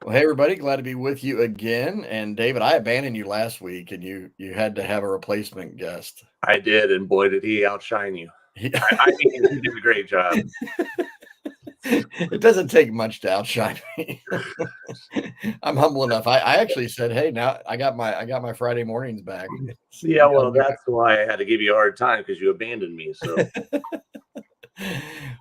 Well, hey everybody, glad to be with you again. And David, I abandoned you last week, and you had to have a replacement guest. I did, and boy, did he outshine you. He- I mean, he did a great job. it doesn't take much to outshine me. I'm humble enough. I actually said, "Hey, now I got my Friday mornings back." Yeah, well, that's why I had to give you a hard time because you abandoned me. So,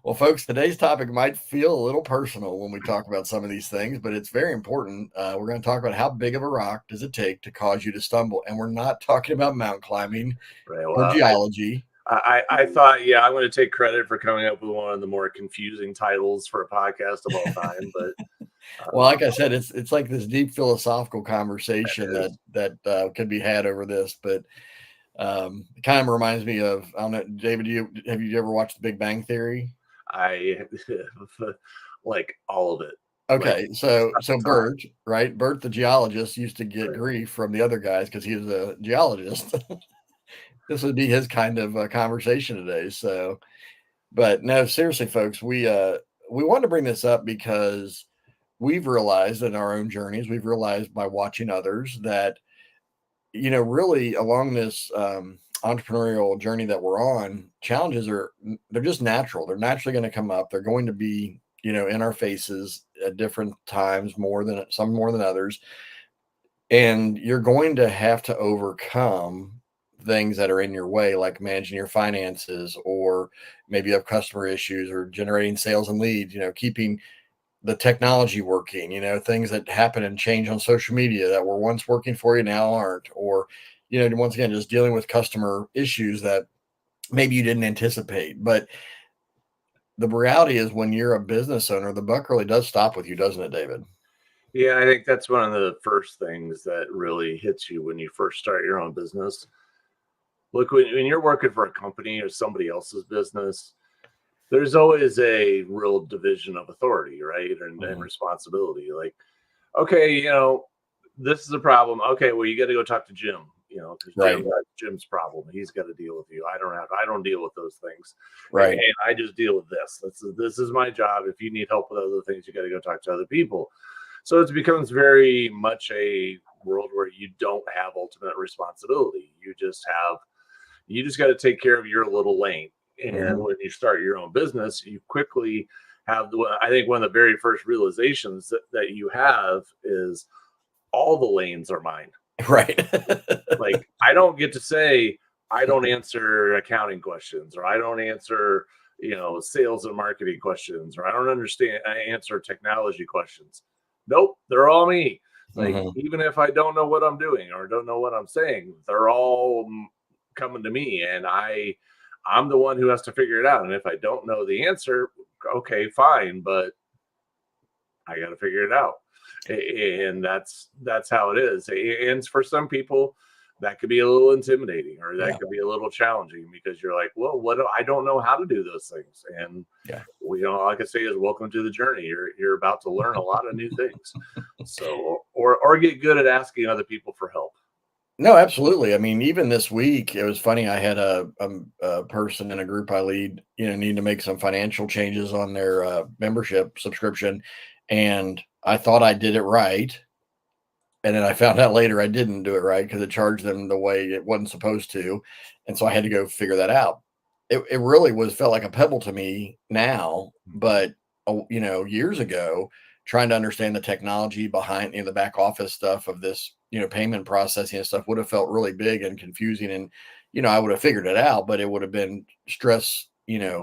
Well, folks, today's topic might feel a little personal when we talk about some of these things, but it's very important. We're going to talk about how big of a rock does it take to cause you to stumble, and we're not talking about mountain climbing right, or well, geology. I thought, yeah, I'm going to take credit for coming up with one of the more confusing titles for a podcast of all time. But Well, like I said, it's like this deep philosophical it conversation that is. could be had over this, but it kind of reminds me of, I don't know, David. Have you ever watched The Big Bang Theory? I like all of it, like Okay, so time. Bert, right? Bert, the geologist, used to get Right. grief from the other guys because he was a geologist. This would be his kind of conversation today. So, but no, seriously, folks, we wanted to bring this up because we've realized in our own journeys, we've realized by watching others that really along this entrepreneurial journey that we're on, challenges they're just natural. They're naturally going to come up. They're going to be in our faces at different times, more than others, and you're going to have to overcome things that are in your way, like managing your finances, or maybe you have customer issues, or generating sales and leads, keeping the technology working, things that happen and change on social media that were once working for you now aren't, or, once again, just dealing with customer issues that maybe you didn't anticipate. But the reality is, when you're a business owner, the buck really does stop with you, doesn't it, David? Yeah, I think that's one of the first things that really hits you when you first start your own business. Look, when you're working for a company or somebody else's business, there's always a real division of authority, right? And Mhm. responsibility. Like, okay, this is a problem. Okay, well, you got to go talk to Jim, because Right, Jim's problem. He's got to deal with you. I don't deal with those things. And right. I just deal with this. This is my job. If you need help with other things, you got to go talk to other people. So it becomes very much a world where you don't have ultimate responsibility. You just got to take care of your little lane. And Mhm. when you start your own business, you quickly have I think one of the very first realizations that you have is all the lanes are mine. Right. Like, I don't get to say I don't answer accounting questions, or I don't answer, sales and marketing questions, or I answer technology questions. Nope, they're all me. Like, Mhm. even if I don't know what I'm doing or don't know what I'm saying, they're all coming to me, and I'm the one who has to figure it out. And if I don't know the answer, okay, fine, but I got to figure it out. And that's how it is. And for some people, that could be a little intimidating, or that Yeah, could be a little challenging, because you're like, well, I don't know how to do those things. And yeah. like I say, is welcome to the journey. You're about to learn a lot of new things. So, or get good at asking other people for help. No, absolutely. I mean, even this week, it was funny. I had a person in a group I lead, need to make some financial changes on their membership subscription, and I thought I did it right, and then I found out later I didn't do it right because it charged them the way it wasn't supposed to, and so I had to go figure that out. It really felt like a pebble to me now, but years ago, trying to understand the technology behind the back office stuff of this, payment processing and stuff would have felt really big and confusing, and I would have figured it out, but it would have been stress,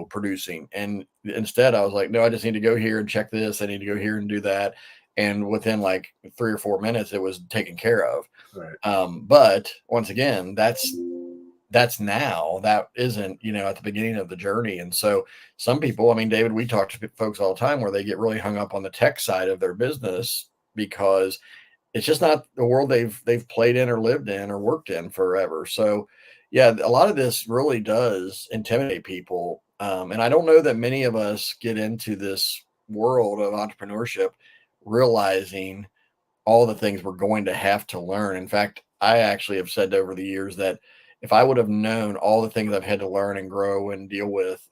producing. And instead, I was like, no, I just need to go here and check this. I need to go here and do that, and within like 3 or 4 minutes, it was taken care of. Right. But once again, that's now, that isn't, at the beginning of the journey. And so some people, I mean, David, we talk to folks all the time where they get really hung up on the tech side of their business because it's just not the world they've played in or lived in or worked in forever. So yeah, a lot of this really does intimidate people. And I don't know that many of us get into this world of entrepreneurship realizing all the things we're going to have to learn. In fact, I actually have said over the years that if I would have known all the things I've had to learn and grow and deal with,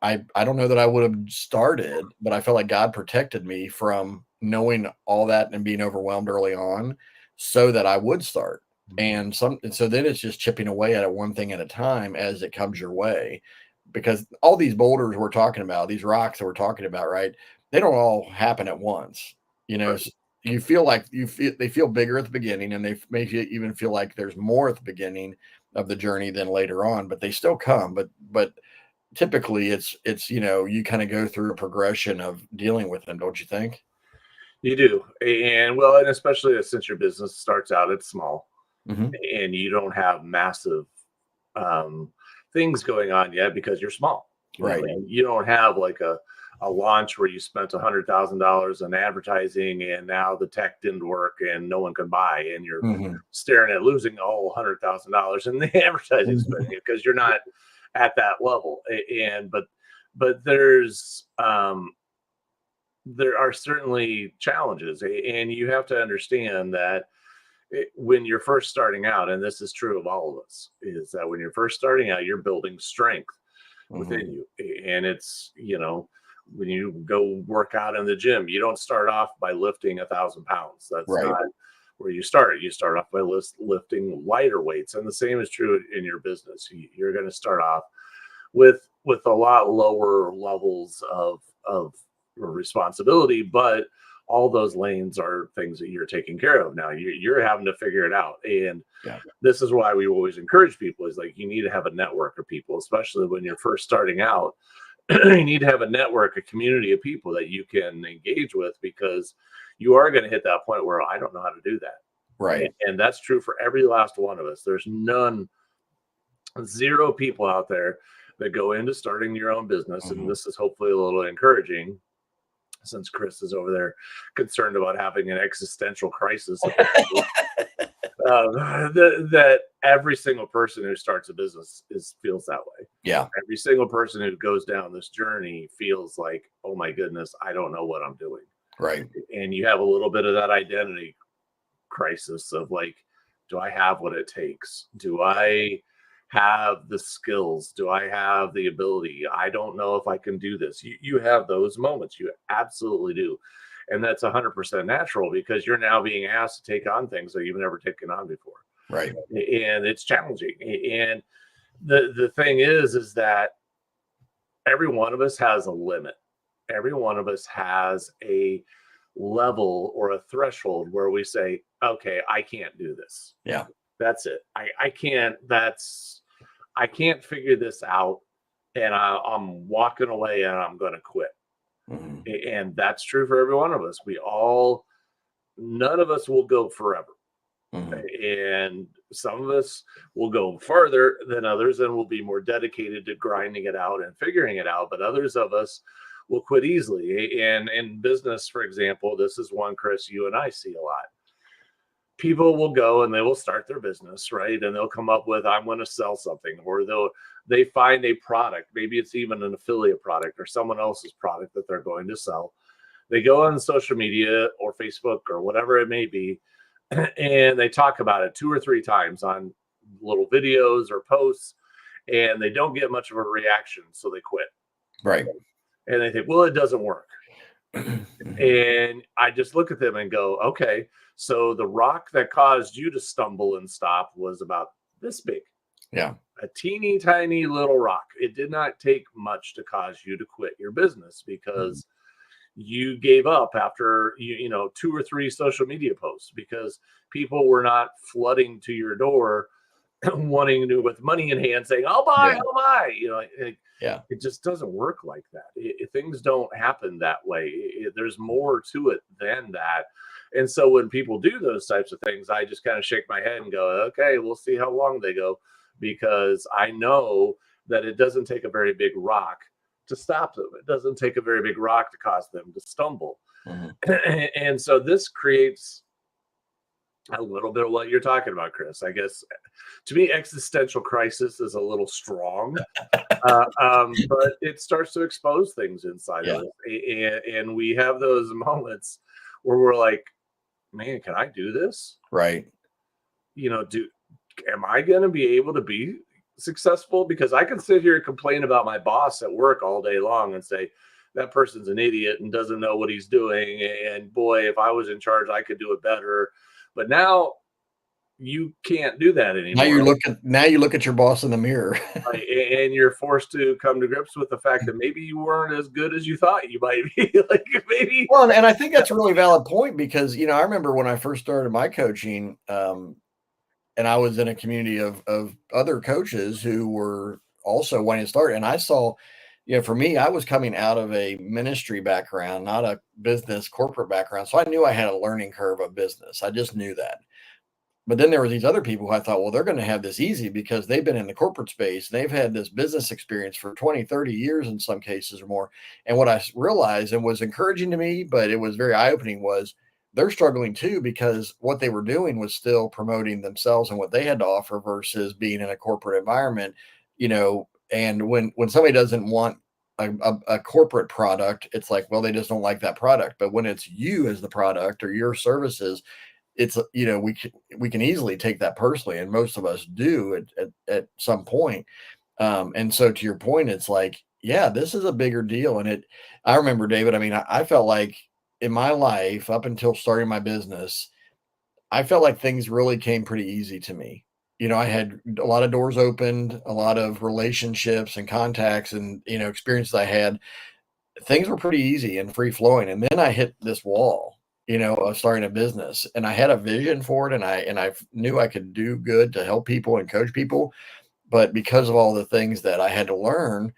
I don't know that I would have started, but I felt like God protected me from knowing all that and being overwhelmed early on so that I would start. And so then it's just chipping away at it one thing at a time as it comes your way. Because all these boulders we're talking about, these rocks that we're talking about, right? They don't all happen at once. You know, Right. you feel like they feel bigger at the beginning, and they make you even feel like there's more at the beginning of the journey than later on, but they still come. But typically it's you kind of go through a progression of dealing with them, don't you think? You do. And well, and especially since your business starts out, it's small Hmm. and you don't have massive um, things going on yet because you're small. Right. You don't have like a launch where you spent $100,000 on advertising and now the tech didn't work and no one can buy and you're Hmm. staring at losing all $100,000 in the advertising spending because you're not at that level. And but there are certainly challenges, and you have to understand that when you're first starting out, and this is true of all of us, is that when you're first starting out, you're building strength Hmm. within you. And it's, when you go work out in the gym, you don't start off by lifting 1,000 pounds. That's Right. not where you start. You start off by lifting lighter weights. And the same is true in your business. You're going to start off with a lot lower levels of responsibility, but all those lanes are things that you're taking care of now. You're having to figure it out. And Yeah. this is why we always encourage people is like you need to have a network of people, especially when you're first starting out. You need to have a network, a community of people that you can engage with because you are going to hit that point where I don't know how to do that. Right. And that's true for every last one of us. There's zero people out there that go into starting your own business. And Hmm. this is hopefully a little encouraging since Chris is over there concerned about having an existential crisis. That every single person who starts a business feels that way. Yeah. Every single person who goes down this journey feels like, oh my goodness, I don't know what I'm doing. Right. And you have a little bit of that identity crisis of like, do I have what it takes? Do I have the skills? Do I have the ability? I don't know if I can do this. You have those moments. You absolutely do. And that's 100% natural because you're now being asked to take on things that you've never taken on before. Right. And it's challenging. And the thing is that every one of us has a limit. Every one of us has a level or a threshold where we say, okay, I can't do this. Yeah. That's it. I can't figure this out. And I'm walking away and I'm going to quit. Hmm. And that's true for every one of us. None of us will go forever. Hmm. And some of us will go farther than others and will be more dedicated to grinding it out and figuring it out. But others of us will quit easily. And in business, for example, this is one, Chris, you and I see a lot. People will go and they will start their business, right? And they'll come up with, I'm going to sell something, or they find a product. Maybe it's even an affiliate product or someone else's product that they're going to sell. They go on social media or Facebook or whatever it may be, and they talk about it 2 or 3 times on little videos or posts, and they don't get much of a reaction, so they quit. Right. And they think, well, it doesn't work. Hmm. And I just look at them and go, okay, so the rock that caused you to stumble and stop was about this big, Yeah. a teeny tiny little rock. It did not take much to cause you to quit your business Hmm. because you gave up after 2 or 3 social media posts because people were not flooding to your door wanting to with money in hand saying Yeah. I'll buy Yeah. it just doesn't work like that. Things don't happen that way. There's more to it than that. And so when people do those types of things, I just kind of shake my head and go, okay, we'll see how long they go, because I know that it doesn't take a very big rock to stop them. It doesn't take a very big rock to cause them to stumble. Hmm. And so this creates a little bit of what you're talking about, Chris. I guess to me, existential crisis is a little strong, but it starts to expose things inside of Yeah. us, and we have those moments where we're like, "Man, can I do this? Right. Do am I going to be able to be successful?" Because I can sit here and complain about my boss at work all day long and say, that person's an idiot and doesn't know what he's doing. And boy, if I was in charge, I could do it better. But now you can't do that anymore. Now you look at your boss in the mirror. Right? And you're forced to come to grips with the fact that maybe you weren't as good as you thought you might be. Like maybe. Well, and I think that's a really valid point because, I remember when I first started my coaching, and I was in a community of other coaches who were also wanting to start. And I saw, for me, I was coming out of a ministry background, not a business corporate background. So I knew I had a learning curve of business. I just knew that. But then there were these other people who I thought, well, they're going to have this easy because they've been in the corporate space. They've had this business experience for 20, 30 years in some cases or more. And what I realized and was encouraging to me, but it was very eye-opening, was they're struggling too because what they were doing was still promoting themselves and what they had to offer versus being in a corporate environment, and when somebody doesn't want a corporate product, it's like, well, they just don't like that product. But when it's you as the product or your services, it's, we can easily take that personally, and most of us do at some point. And so to your point, it's like, yeah, this is a bigger deal. And I remember, David, I mean, I felt like in my life up until starting my business, I felt like things really came pretty easy to me. I had a lot of doors opened, a lot of relationships and contacts and, experiences I had. Things were pretty easy and free flowing. And then I hit this wall, of starting a business, and I had a vision for it. And I knew I could do good to help people and coach people. But because of all the things that I had to learn,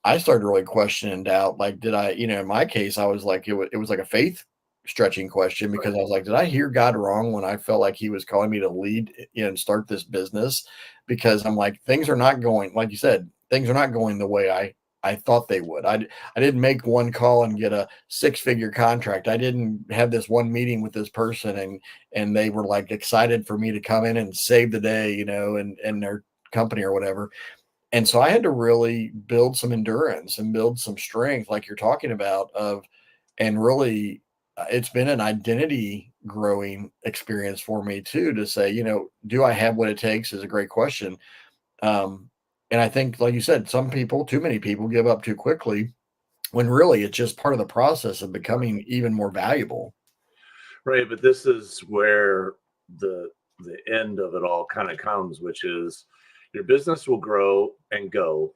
I started really questioning and doubt, like, did I, in my case, I was like, it was like a faith stretching question because I was like, did I hear God wrong when I felt like he was calling me to lead, and start this business? Because I'm like, things are not going, like you said, things are not going the way I thought they would. I didn't make one call and get a 6-figure contract. I didn't have this one meeting with this person and they were like excited for me to come in and save the day, and their company or whatever. And so I had to really build some endurance and build some strength, like you're talking about, and really, it's been an identity growing experience for me too, to say, do I have what it takes is a great question. And I think, like you said, some people, too many people give up too quickly when really it's just part of the process of becoming even more valuable. Right. But this is where the end of it all kind of comes, which is your business will grow and go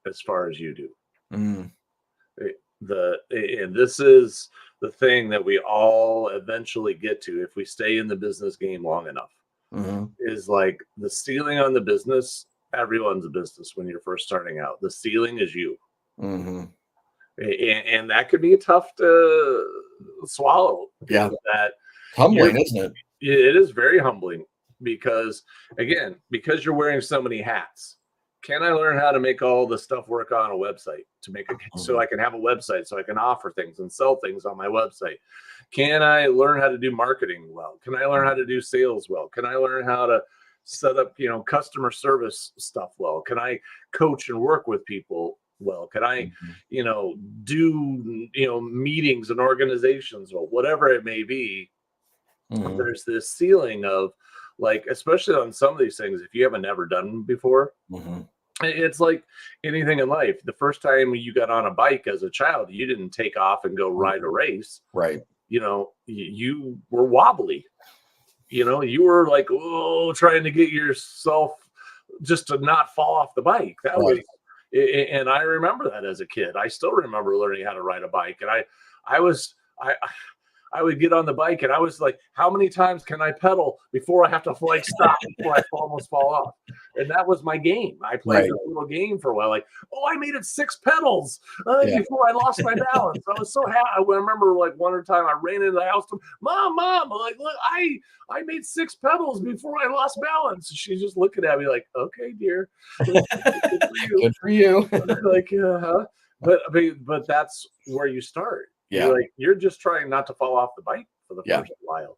as far as you do. Mm. And this is the thing that we all eventually get to if we stay in the business game long enough. Mm-hmm. Is like the ceiling on the business. Everyone's a business when you're first starting out. The ceiling is you. Mm-hmm. And that could be tough to swallow. Yeah. That humbling, isn't it? It is very humbling because, again, because you're wearing so many hats. Can I learn how to make all the stuff work on a website so I can have a website, so I can offer things and sell things on my website? Can I learn how to do marketing well? Can I learn how to do sales well? Can I learn how to set up, customer service stuff well? Can I coach and work with people well? Can I, do, meetings and organizations well, whatever it may be? Mm-hmm. There's this ceiling of, like, especially on some of these things, if you haven't never done them before, Mm-hmm. it's like anything in life. The first time you got on a bike as a child, you didn't take off and go ride a race. Right. You were wobbly. You were like, trying to get yourself just to not fall off the bike. That Right. was, and I remember that as a kid. I still remember learning how to ride a bike, and I would get on the bike and I was like, how many times can I pedal before I have to like stop before I almost fall off? And that was my game. I played this little game for a while. Like, I made it 6 pedals before I lost my balance. I was so happy. I remember like one time I ran into the house. Mom, I'm like, look, I made 6 pedals before I lost balance. And she's just looking at me like, okay, dear. Good for you. Like, but that's where you start. Yeah. You're just trying not to fall off the bike for the first while.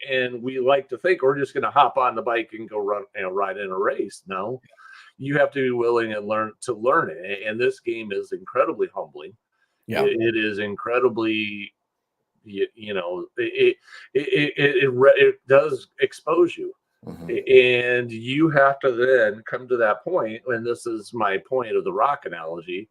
And we like to think we're just going to hop on the bike and go ride in a race. No, you have to be willing and learn it. And this game is incredibly humbling. Yeah. It is incredibly, it does expose you. Mm-hmm. And you have to then come to that point, and this is my point of the rock analogy.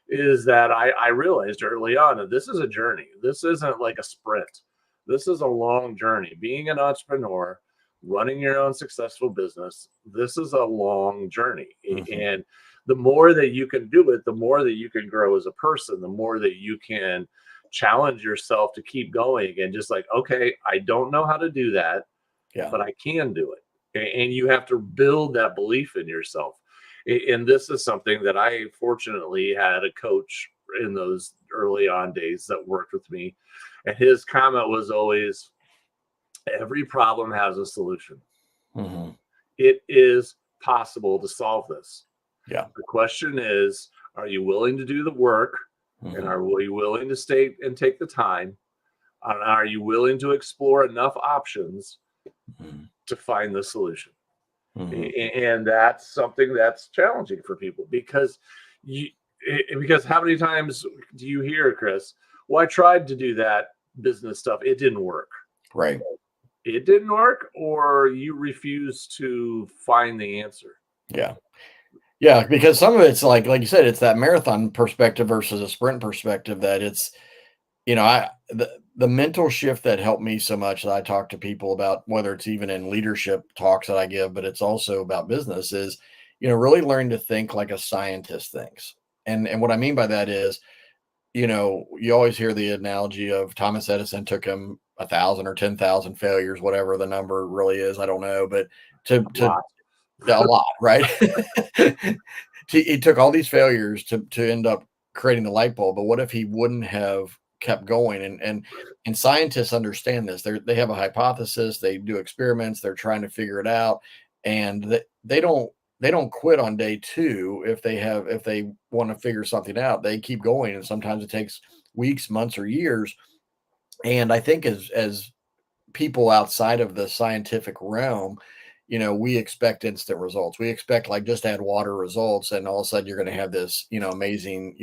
is that I realized early on that this is a journey. This isn't like a sprint. This is a long journey. Being an entrepreneur, running your own successful business, this is a long journey. Mm-hmm. And the more that you can do it, the more that you can grow as a person, the more that you can challenge yourself to keep going and just like, okay, I don't know how to do that, Yeah. but I can do it. And you have to build that belief in yourself. And this is something that I fortunately had a coach in those early on days that worked with me. And his comment was always, every problem has a solution. Mm-hmm. It is possible to solve this. Yeah. The question is, are you willing to do the work? And Mm-hmm. are you willing to stay and take the time? And are you willing to explore enough options Mm-hmm. to find the solution? Mm-hmm. And that's something that's challenging for people because you because how many times do you hear, Chris, well, I tried to do that business stuff, it didn't work. Right. It didn't work, or you refuse to find the answer. Yeah. Yeah, because some of it's like you said, it's that marathon perspective versus a sprint perspective that it's, the mental shift that helped me so much that I talk to people about, whether it's even in leadership talks that I give, but it's also about business is, really learning to think like a scientist thinks. And what I mean by that is, you always hear the analogy of Thomas Edison took him 1,000 or 10,000 failures, whatever the number really is, I don't know, but A to lot. a lot, right? He took all these failures to end up creating the light bulb, but what if he wouldn't have kept going? And scientists understand this. They have a hypothesis, they do experiments, they're trying to figure it out, and they don't quit on day two if they want to figure something out. They keep going, and sometimes it takes weeks, months, or years. And I think as people outside of the scientific realm, we expect instant results. We expect like just add water results, and all of a sudden you're going to have this, amazing,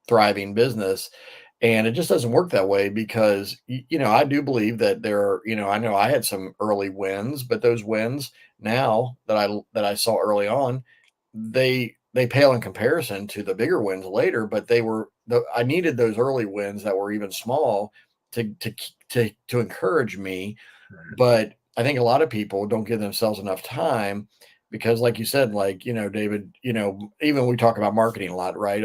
thriving business. And it just doesn't work that way because, I do believe that there are, I know I had some early wins, but those wins now that I saw early on, they pale in comparison to the bigger wins later. But I needed those early wins that were even small to encourage me. But I think a lot of people don't give themselves enough time because, like you said, like, David, even we talk about marketing a lot, right?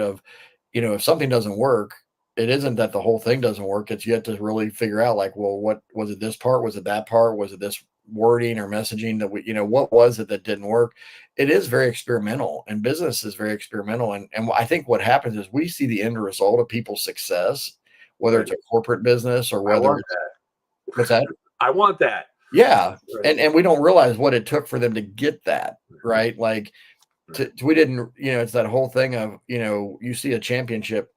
If something doesn't work, it isn't that the whole thing doesn't work. It's yet to really figure out, like, well, what was it, this part? Was it that part? Was it this wording or messaging that what was it that didn't work? It is very experimental, and business is very experimental. And I think what happens is we see the end result of people's success, whether Right. it's a corporate business or I whether want it's, that. what's that? I want that. Yeah. Right. And we don't realize what it took for them to get that, right? Like we didn't, it's that whole thing of, you see a championship,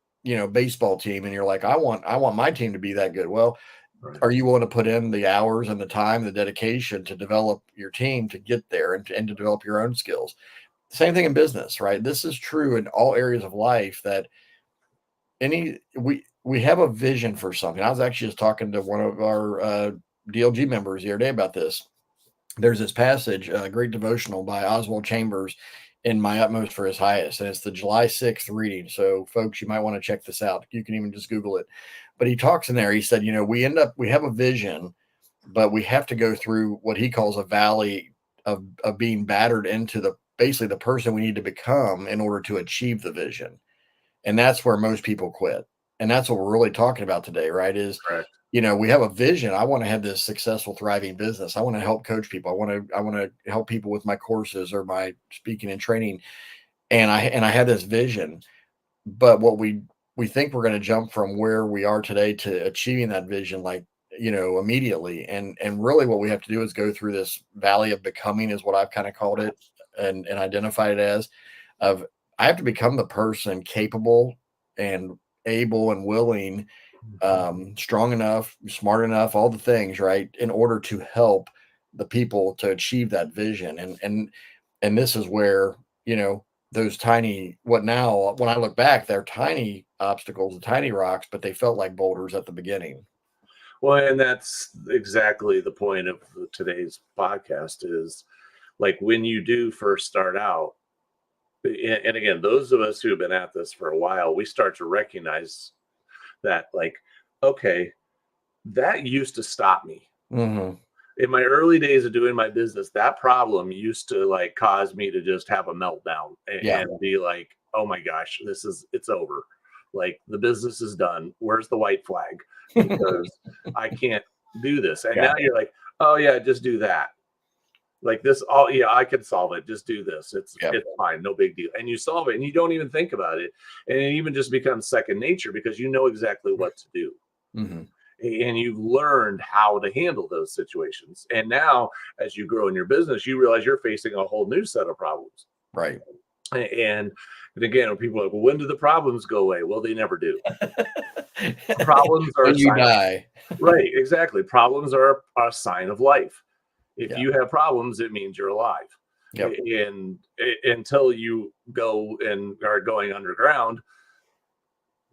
baseball team and you're like, I want my team to be that good. Well, Right. are you willing to put in the hours and the time, the dedication to develop your team to get there and to develop your own skills? Same thing in business, right? This is true in all areas of life that we have a vision for something. I was actually just talking to one of our DLG members the other day about this. There's this passage, a great devotional by Oswald Chambers, in My Utmost for His Highest, and it's the July 6th reading. So, folks, you might want to check this out. You can even just Google it. But he talks in there. He said, we have a vision, but we have to go through what he calls a valley of being battered into basically the person we need to become in order to achieve the vision. And that's where most people quit. And that's what we're really talking about today, right? Is, Correct. we have a vision. I want to have this successful, thriving business. I want to help coach people. I want to help people with my courses or my speaking and training. And I have this vision, but what we think we're going to jump from where we are today to achieving that vision, like, immediately. And really what we have to do is go through this valley of becoming, is what I've kind of called it and identified it as, of I have to become the person capable and able and willing, strong enough, smart enough, all the things, right, in order to help the people to achieve that vision. And this is where, those tiny, what now, when I look back, they're tiny obstacles, tiny rocks, but they felt like boulders at the beginning. Well, and that's exactly the point of today's podcast is like when you do first start out, And again, those of us who have been at this for a while, we start to recognize that, like, okay, that used to stop me. Hmm. In my early days of doing my business, that problem used to like cause me to just have a meltdown Yeah. and be like, oh my gosh, it's over. Like the business is done. Where's the white flag? Because I can't do this. And Yeah. now you're like, oh yeah, just do that. Like this, oh yeah, I can solve it. Just do this. Yep. It's fine, no big deal. And you solve it and you don't even think about it. And it even just becomes second nature because you know exactly what to do Hmm. and you've learned how to handle those situations. And now, as you grow in your business, you realize you're facing a whole new set of problems. Right. And, and again, when people are like, well, when do the problems go away? Well, they never do. Problems are a When you sign of, die. right, exactly. Problems are a sign of life. If Yeah. you have problems, it means you're alive. Yep. And until you go and are going underground,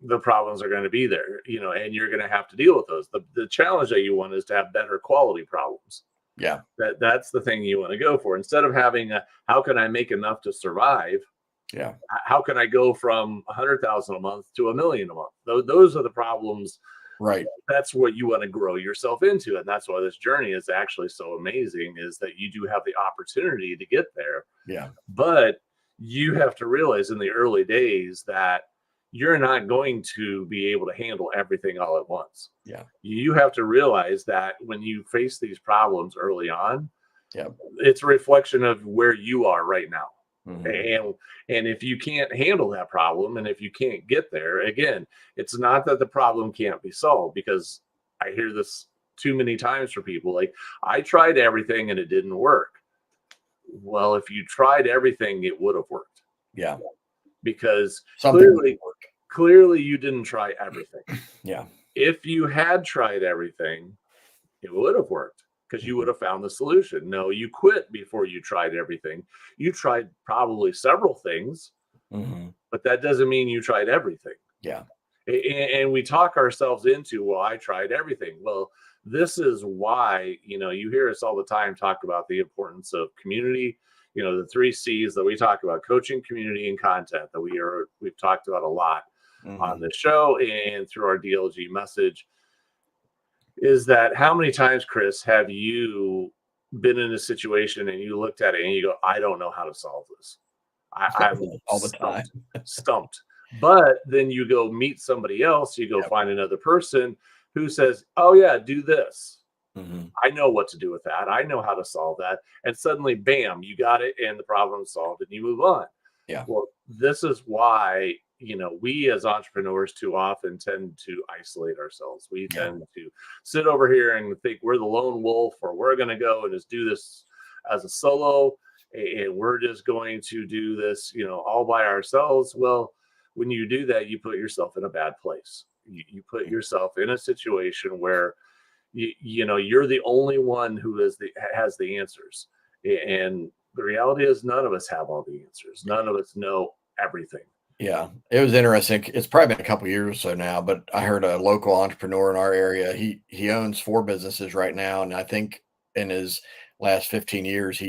the problems are going to be there, and you're going to have to deal with those. The challenge that you want is to have better quality problems. Yeah. That's the thing you want to go for instead of having how can I make enough to survive? Yeah. How can I go from 100,000 a month to 1 million a month? Those are the problems. Right. That's what you want to grow yourself into, and that's why this journey is actually so amazing. Is that you do have the opportunity to get there, Yeah. but you have to realize in the early days that you're not going to be able to handle everything all at once. Yeah. You have to realize that when you face these problems early on, Yeah. it's a reflection of where you are right now. Hmm. And if you can't handle that problem and if you can't get there, again, it's not that the problem can't be solved, because I hear this too many times for people like, I tried everything and it didn't work. Well, if you tried everything, it would have worked, Yeah. because Something would clearly work. clearly you didn't try everything. Yeah. If you had tried everything, it would have worked because you would Mhm. have found the solution. No, you quit before you tried everything. You tried probably several things, Mhm. but that doesn't mean you tried everything. Yeah. And we talk ourselves into, well, I tried everything. Well, this is why, you hear us all the time talk about the importance of community, the 3 C's that we talk about: coaching, community, and content, that we've talked about a lot on Mhm. the show and through our DLG message. Is that how many times, Chris, have you been in a situation and you looked at it and you go, I don't know how to solve this. I'm All the time. stumped. But then you go meet somebody else, you go Yep. find another person who says, oh, yeah, do this. Mhm. I know what to do with that. I know how to solve that. And suddenly, bam, you got it and the problem's solved and you move on. Yeah. Well, this is why, we as entrepreneurs too often tend to isolate ourselves. We Yeah. tend to sit over here and think we're the lone wolf, or we're going to go and just do this as a solo, and we're just going to do this, all by ourselves. Well, when you do that, you put yourself in a bad place. You put yourself in a situation where you're the only one who has the answers, and the reality is none of us have all the answers. None of us know everything. Yeah. It was interesting. It's probably been a couple years or so now, but I heard a local entrepreneur in our area. He owns 4 businesses right now, and I think in his last 15 years,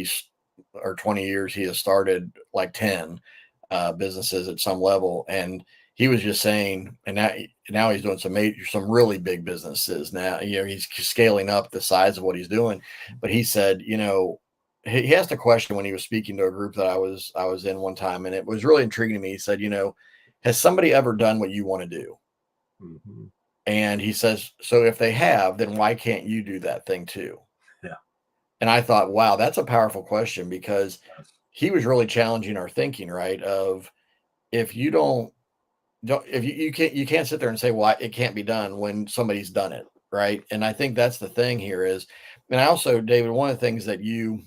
or 20 years, he has started like 10 businesses at some level. And he was just saying, and now he's doing some really big businesses now. He's scaling up the size of what he's doing. But he said, he asked a question when he was speaking to a group that I was in one time, and it was really intriguing to me. He said, has somebody ever done what you want to do? Mhm. And he says, so if they have, then why can't you do that thing too? Yeah. And I thought, wow, that's a powerful question, because he was really challenging our thinking, right? Of, if you don't if you can't sit there and say, well, it can't be done when somebody's done it, right? And I think that's the thing here is, and I also, David, one of the things that you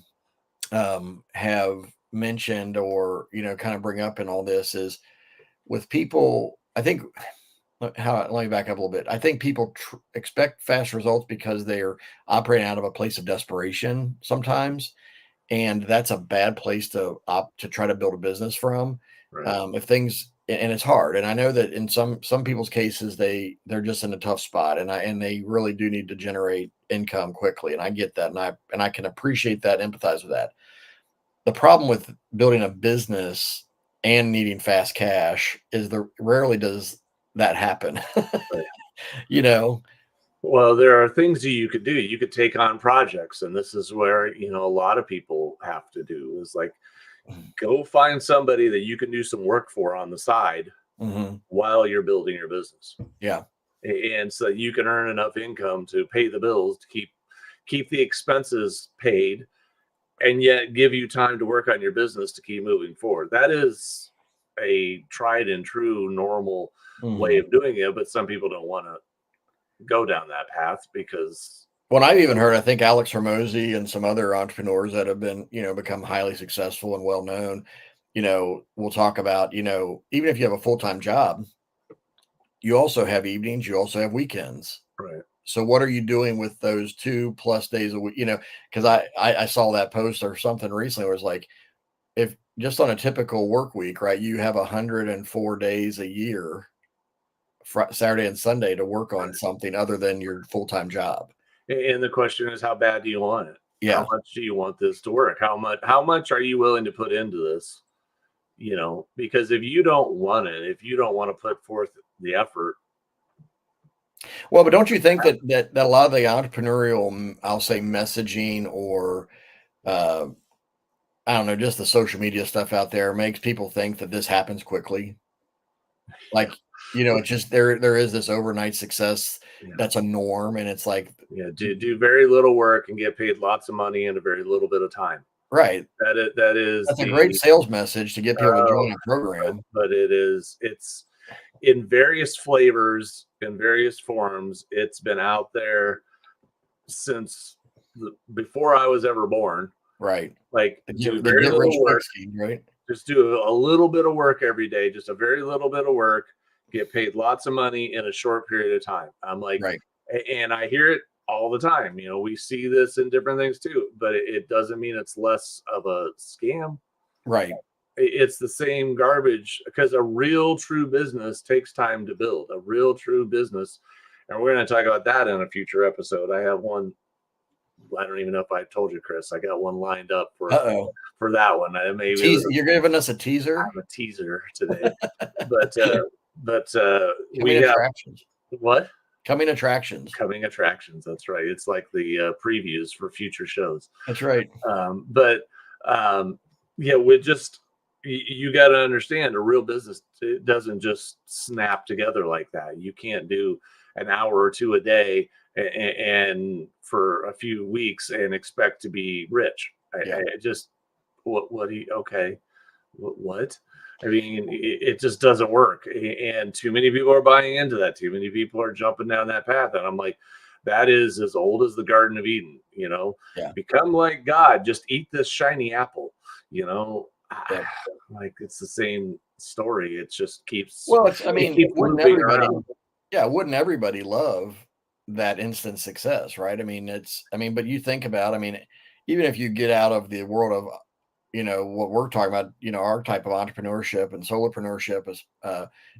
have mentioned, or kind of bring up in all this, is with people. I think, let me back up a little bit. I think people expect fast results because they're operating out of a place of desperation sometimes, and that's a bad place to try to build a business from. Right. If things, and it's hard, and I know that in some people's cases, they're just in a tough spot, and they really do need to generate income quickly, and I get that, and I can appreciate that, empathize with that. The problem with building a business and needing fast cash is rarely does that happen. Right. you know? Well, there are things that you could do. You could take on projects, and this is where, a lot of people have to do is like go find somebody that you can do some work for on the side Hmm. while you're building your business. Yeah. And so you can earn enough income to pay the bills, to keep the expenses paid, and yet give you time to work on your business to keep moving forward. That is a tried and true normal way Hmm. of doing it, but some people don't want to go down that path because Well, I've even heard, I think Alex Hermosi and some other entrepreneurs that have been, become highly successful and well known, we'll talk about, even if you have a full time job, you also have evenings, you also have weekends. right. So what are you doing with those 2+ days a week? Because I saw that post or something recently where it's like, if just on a typical work week, right, you have 104 days a year, Saturday and Sunday, to work on Right. something other than your full time job. And the question is, how bad do you want it? How Yeah. much do you want this to work? How much are you willing to put into this? Because if you don't want it, if you don't want to put forth the effort, Well, but don't you think that a lot of the entrepreneurial, I'll say, messaging or uh, I don't know, just the social media stuff out there makes people think that this happens quickly? Like, it's just there is this overnight success yeah, that's a norm, and it's like, yeah, do very little work and get paid lots of money in a very little bit of time. right, That is that's a great the sales message to get people to oh, join a program. but it's in various flavors, in various forms. It's been out there since before I was ever born. Right. Like, The do the very get rich little quick work, scheme, right? just do a little bit of work every day, just a very little bit of work, get paid lots of money in a short period of time. I'm like, Right. and I hear it all the time. We see this in different things too, but it doesn't mean it's less of a scam. Right. It's the same garbage because a real true business takes time to build. A real true business, and we're going to talk about that in a future episode. I have one. I don't even know if I told you, Chris. I got one lined up for Uh-oh. that one. Maybe You're giving us a teaser? I'm a teaser today, but we Coming have attractions. what Coming attractions. coming attractions. That's right. It's like the previews for future shows. That's right. But yeah, with just you got to understand a real business. It doesn't just snap together like that. You can't do an hour or two a day and for a few weeks and expect to be rich. Yeah. I just what do you okay what I mean it just doesn't work, and too many people are buying into that. Too many people are jumping down that path, and I'm like, that is as old as the Garden of Eden. Yeah. Become like God, just eat this shiny apple. you know Yeah. like it's the same story. It just keeps Well, it keeps wouldn't looping everybody around. yeah, wouldn't everybody love that instant success, right? But you think about, even if you get out of the world of, what we're talking about, our type of entrepreneurship and solopreneurship is,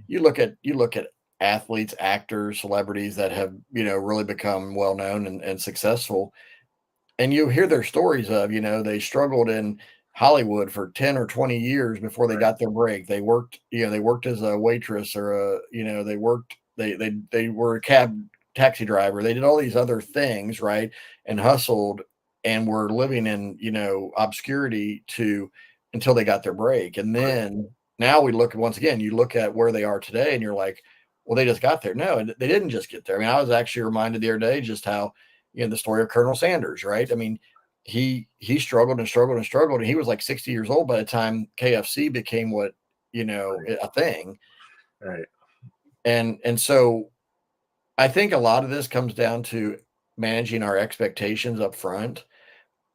you look at athletes, actors, celebrities that have, really become well known and successful, and you hear their stories of, they struggled in Hollywood for 10 or 20 years before they Right, got their break. They worked as a waitress or they were a taxi driver. They did all these other things, right? And hustled and were living in, obscurity until they got their break. And right, then now once again, you look at where they are today and you're like, well, they just got there. No, they didn't just get there. I was actually reminded the other day just how, the story of Colonel Sanders, right? He struggled and struggled and struggled, and he was like 60 years old by the time KFC became what right, a thing. right. And so I think a lot of this comes down to managing our expectations up front.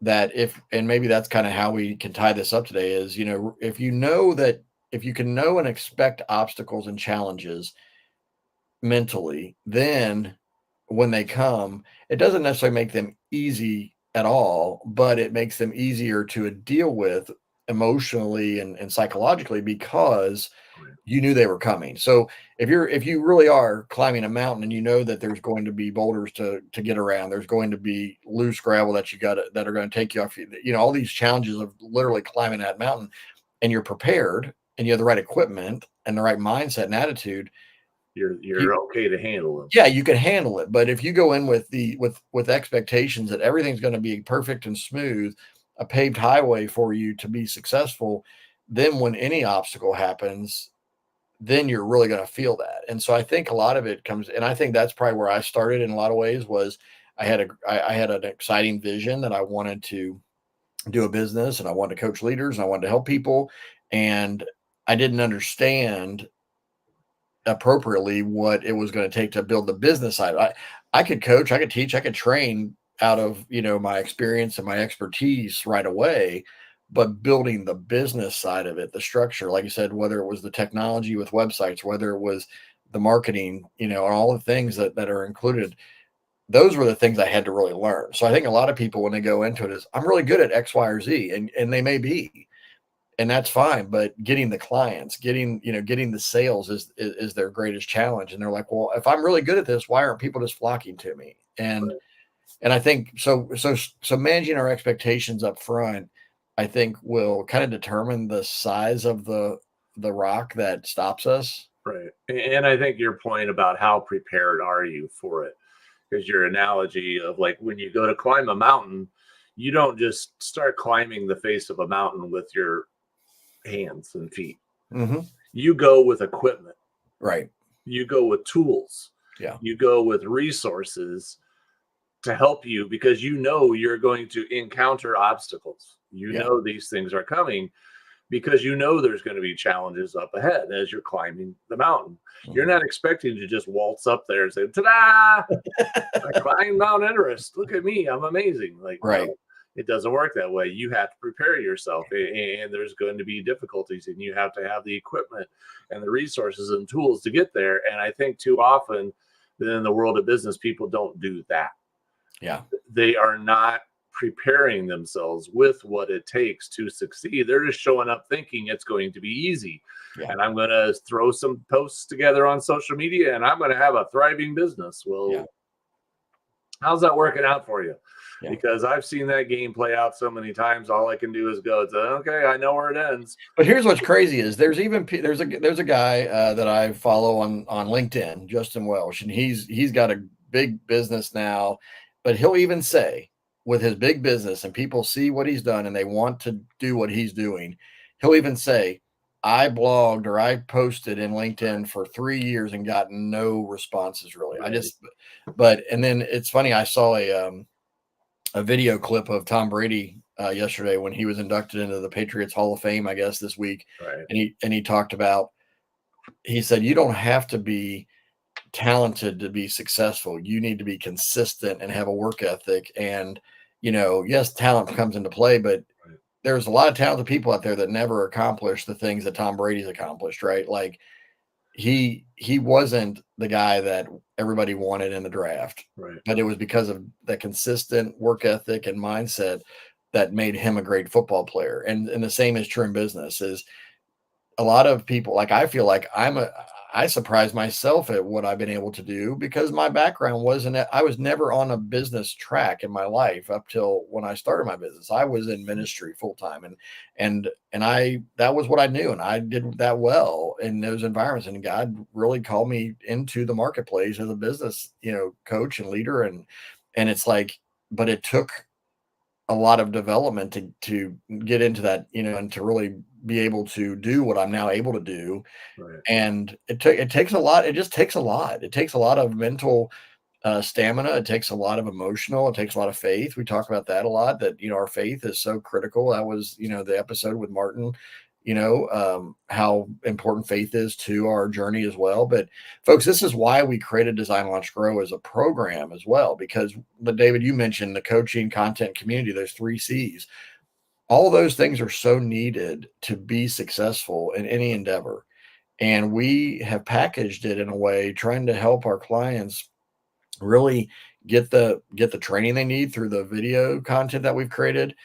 That if and maybe that's kind of how we can tie this up today is if you can know and expect obstacles and challenges mentally, then when they come, it doesn't necessarily make them easy at all, but it makes them easier to deal with emotionally and psychologically because Right. you knew they were coming. So if you really are climbing a mountain and you know that there's going to be boulders to get around, there's going to be loose gravel that are going to take you off, all these challenges of literally climbing that mountain, and you're prepared, and you have the right equipment and the right mindset and attitude, you're okay to handle them. yeah, you can handle it. But if you go in with with expectations that everything's going to be perfect and smooth, a paved highway for you to be successful, then when any obstacle happens, then you're really going to feel that. And so I think a lot of it comes, and I think that's probably where I started in a lot of ways was I had an exciting vision that I wanted to do a business and I wanted to coach leaders and I wanted to help people. And I didn't understand appropriately what it was going to take to build the business side. I could coach, I could teach, I could train out of, my experience and my expertise right away, but building the business side of it, the structure, like you said, whether it was the technology with websites, whether it was the marketing, and all the things that are included, those were the things I had to really learn. So I think a lot of people, when they go into it, is I'm really good at X, Y, or Z, and they may be, and that's fine. But getting the clients, getting the sales is their greatest challenge. And they're like, well, if I'm really good at this, why aren't people just flocking to me? And I think so managing our expectations up front, I think will kind of determine the size of the rock that stops us. Right. And I think your point about how prepared are you for it, because your analogy of like when you go to climb a mountain, you don't just start climbing the face of a mountain with your hands and feet. Mm-hmm. You go with equipment. Right. You go with tools. Yeah. You go with resources to help you because you're going to encounter obstacles. You know these things are coming because there's going to be challenges up ahead as you're climbing the mountain. Mm-hmm. You're not expecting to just waltz up there and say, ta-da! I climbed Mount Everest. Look at me. I'm amazing. Like, right. No, it doesn't work that way. You have to prepare yourself, and there's going to be difficulties, and you have to have the equipment and the resources and tools to get there. And I think too often in the world of business, people don't do that. Yeah. They are not preparing themselves with what it takes to succeed. They're just showing up thinking it's going to be easy. Yeah. And I'm going to throw some posts together on social media and I'm going to have a thriving business. Well, how's that working out for you? Yeah. Because I've seen that game play out so many times. All I can do is go, okay, I know where it ends. But here's what's crazy is there's a guy that I follow on LinkedIn, Justin Welsh, and he's got a big business now, but he'll even say with his big business and people see what he's done and they want to do what he's doing, he'll even say, I blogged or I posted in LinkedIn for 3 years and got no responses really. Right. And then it's funny, I saw a video clip of Tom Brady yesterday when he was inducted into the Patriots Hall of Fame, I guess this week. Right. And he talked about, he said, you don't have to be talented to be successful. You need to be consistent and have a work ethic. And, yes, talent comes into play, but there's a lot of talented people out there that never accomplish the things that Tom Brady's accomplished, right? Like he wasn't the guy that everybody wanted in the draft, right? But it was because of that consistent work ethic and mindset that made him a great football player. And the same is true in business. Is a lot of people, like, I feel like I surprise myself at what I've been able to do because my background I was never on a business track in my life up till when I started my business. I was in ministry full time and that was what I knew. And I did that well in those environments. And God really called me into the marketplace as a business, coach and leader. And it's like, but it took a lot of development to get into that, and to really be able to do what I'm now able to do. Right. And it takes a lot. It just takes a lot. It takes a lot of mental stamina. It takes a lot of emotional. It takes a lot of faith. We talk about that a lot, that, our faith is so critical. That was, the episode with Martin, how important faith is to our journey as well. But folks, this is why we created Design, Launch, Grow as a program as well, because David, you mentioned the coaching, content, community, those 3 C's. All those things are so needed to be successful in any endeavor. And we have packaged it in a way, trying to help our clients really get the training they need through the video content that we've created,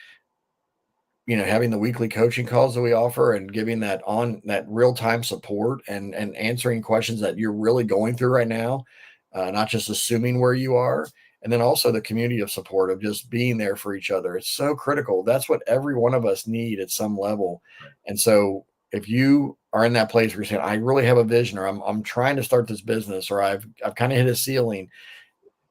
having the weekly coaching calls that we offer and giving that real-time support and answering questions that you're really going through right now, not just assuming where you are. And then also the community of support of just being there for each other. It's so critical. That's what every one of us need at some level. Right. And so if you are in that place where you're saying, I really have a vision, or I'm trying to start this business, or I've kind of hit a ceiling,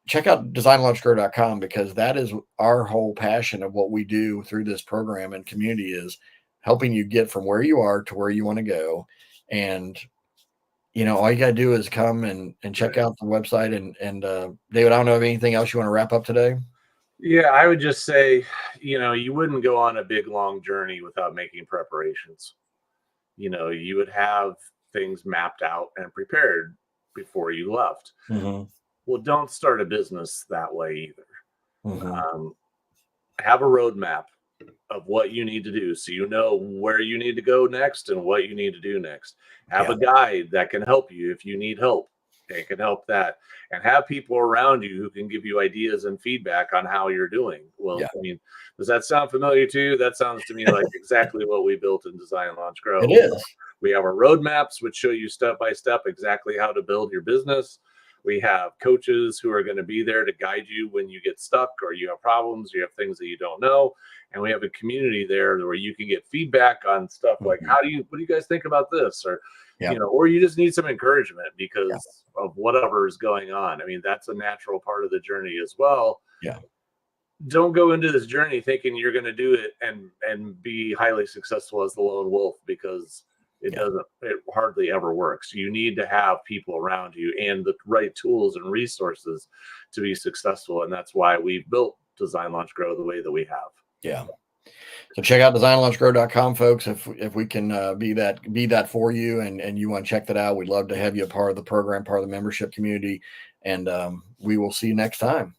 check out designlaunchgrow.com, because that is our whole passion of what we do through this program and community, is helping you get from where you are to where you want to go. And all you got to do is come and check out the website. And David, I don't know if anything else you want to wrap up today. Yeah, I would just say, you wouldn't go on a big, long journey without making preparations. You would have things mapped out and prepared before you left. Mm-hmm. Well, don't start a business that way either. Mm-hmm. Have a roadmap of what you need to do, so you know where you need to go next and what you need to do next. Have a guide that can help you if you need help. It can help that, and have people around you who can give you ideas and feedback on how you're doing. Well, I mean, does that sound familiar to you? That sounds to me like exactly what we built in Design Launch Grow. It is. We have our roadmaps, which show you step by step exactly how to build your business. We have coaches who are going to be there to guide you when you get stuck or you have problems, you have things that you don't know. And we have a community there where you can get feedback on stuff like, what do you guys think about this? Or, or you just need some encouragement because of whatever is going on. I mean, that's a natural part of the journey as well. Yeah. Don't go into this journey thinking you're going to do it and be highly successful as the lone wolf, because it hardly ever works. You need to have people around you and the right tools and resources to be successful. And that's why we built Design Launch Grow the way that we have. Yeah. So check out designlaunchgrow.com, folks. If we can be that for you, and you want to check that out, we'd love to have you a part of the program, part of the membership community. And we will see you next time.